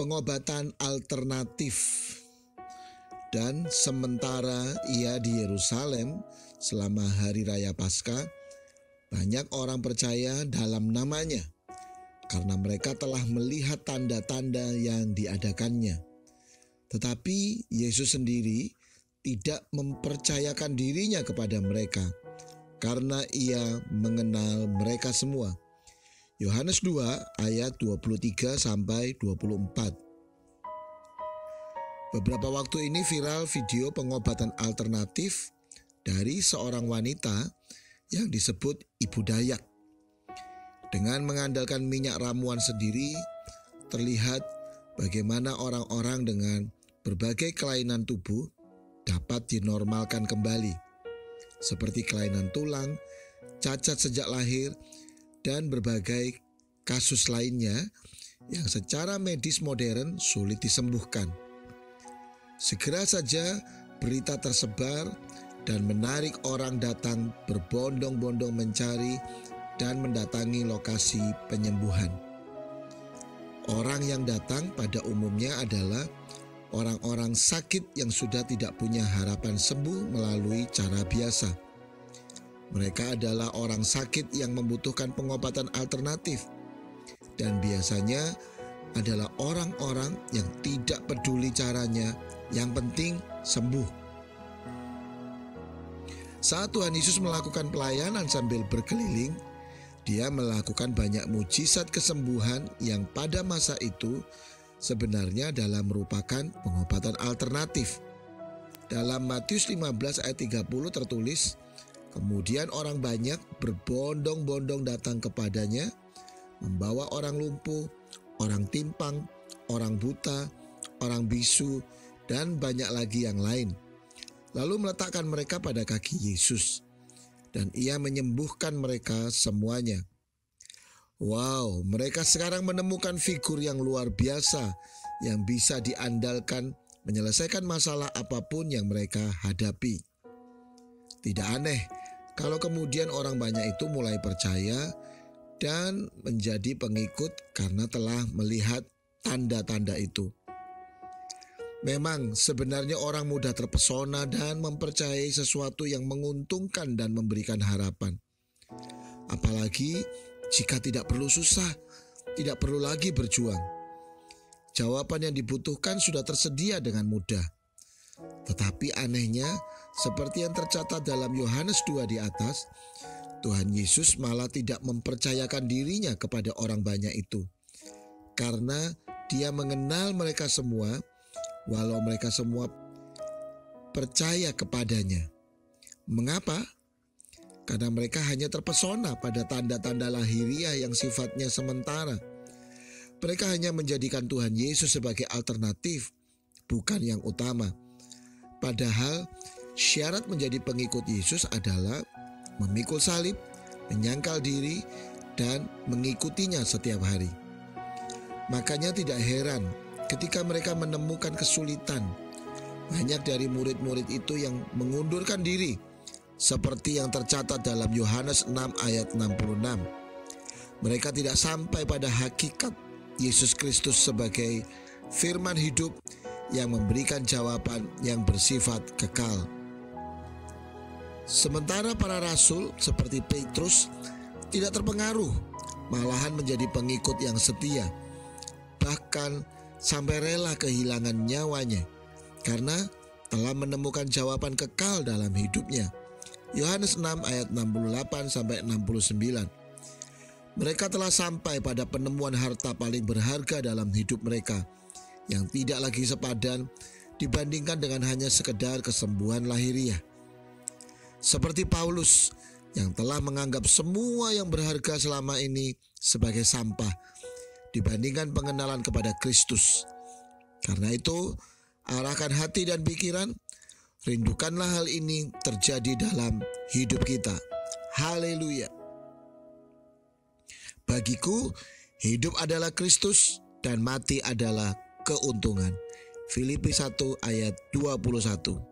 pengobatan alternatif. Dan sementara ia di Yerusalem selama hari raya Paskah, banyak orang percaya dalam namanya karena mereka telah melihat tanda-tanda yang diadakannya. Tetapi Yesus sendiri tidak mempercayakan dirinya kepada mereka karena ia mengenal mereka semua. Yohanes 2 ayat 23 sampai 24. Beberapa waktu ini viral video pengobatan alternatif dari seorang wanita yang disebut Ibu Dayak. Dengan mengandalkan minyak ramuan sendiri, terlihat bagaimana orang-orang dengan berbagai kelainan tubuh dapat dinormalkan kembali, seperti kelainan tulang, cacat sejak lahir, dan berbagai kasus lainnya yang secara medis modern sulit disembuhkan. Segera saja berita tersebar dan menarik orang datang berbondong-bondong mencari dan mendatangi lokasi penyembuhan. Orang yang datang pada umumnya adalah orang-orang sakit yang sudah tidak punya harapan sembuh melalui cara biasa. Mereka adalah orang sakit yang membutuhkan pengobatan alternatif, dan biasanya adalah orang-orang yang tidak peduli caranya, yang penting sembuh. Saat Tuhan Yesus melakukan pelayanan sambil berkeliling, Dia melakukan banyak mujizat kesembuhan yang pada masa itu sebenarnya adalah merupakan pengobatan alternatif. Dalam Matius 15 ayat 30 tertulis, kemudian orang banyak berbondong-bondong datang kepadanya, membawa orang lumpuh, orang timpang, orang buta, orang bisu, dan banyak lagi yang lain. Lalu meletakkan mereka pada kaki Yesus, dan ia menyembuhkan mereka semuanya. Wow, mereka sekarang menemukan figur yang luar biasa yang bisa diandalkan menyelesaikan masalah apapun yang mereka hadapi. Tidak aneh kalau kemudian orang banyak itu mulai percaya dan menjadi pengikut karena telah melihat tanda-tanda itu. Memang sebenarnya orang mudah terpesona dan mempercayai sesuatu yang menguntungkan dan memberikan harapan. Apalagi jika tidak perlu susah, tidak perlu lagi berjuang. Jawaban yang dibutuhkan sudah tersedia dengan mudah. Tetapi anehnya, seperti yang tercatat dalam Yohanes 2 di atas, Tuhan Yesus malah tidak mempercayakan dirinya kepada orang banyak itu. Karena Dia mengenal mereka semua, walau mereka semua percaya kepadanya. Mengapa? Karena mereka hanya terpesona pada tanda-tanda lahiriah yang sifatnya sementara. Mereka hanya menjadikan Tuhan Yesus sebagai alternatif, bukan yang utama. Padahal syarat menjadi pengikut Yesus adalah memikul salib, menyangkal diri, dan mengikutinya setiap hari. Makanya tidak heran ketika mereka menemukan kesulitan. Banyak dari murid-murid itu yang mengundurkan diri, seperti yang tercatat dalam Yohanes 6 ayat 66. Mereka tidak sampai pada hakikat Yesus Kristus sebagai firman hidup yang memberikan jawaban yang bersifat kekal. Sementara para rasul seperti Petrus tidak terpengaruh, malahan menjadi pengikut yang setia, bahkan sampai rela kehilangan nyawanya karena telah menemukan jawaban kekal dalam hidupnya. Yohanes 6 ayat 68 sampai 69. Mereka telah sampai pada penemuan harta paling berharga dalam hidup mereka, yang tidak lagi sepadan dibandingkan dengan hanya sekedar kesembuhan lahiriah. Seperti Paulus yang telah menganggap semua yang berharga selama ini sebagai sampah dibandingkan pengenalan kepada Kristus. Karena itu, arahkan hati dan pikiran, rindukanlah hal ini terjadi dalam hidup kita. Haleluya. Bagiku, hidup adalah Kristus dan mati adalah keuntungan. Filipi 1 ayat 21.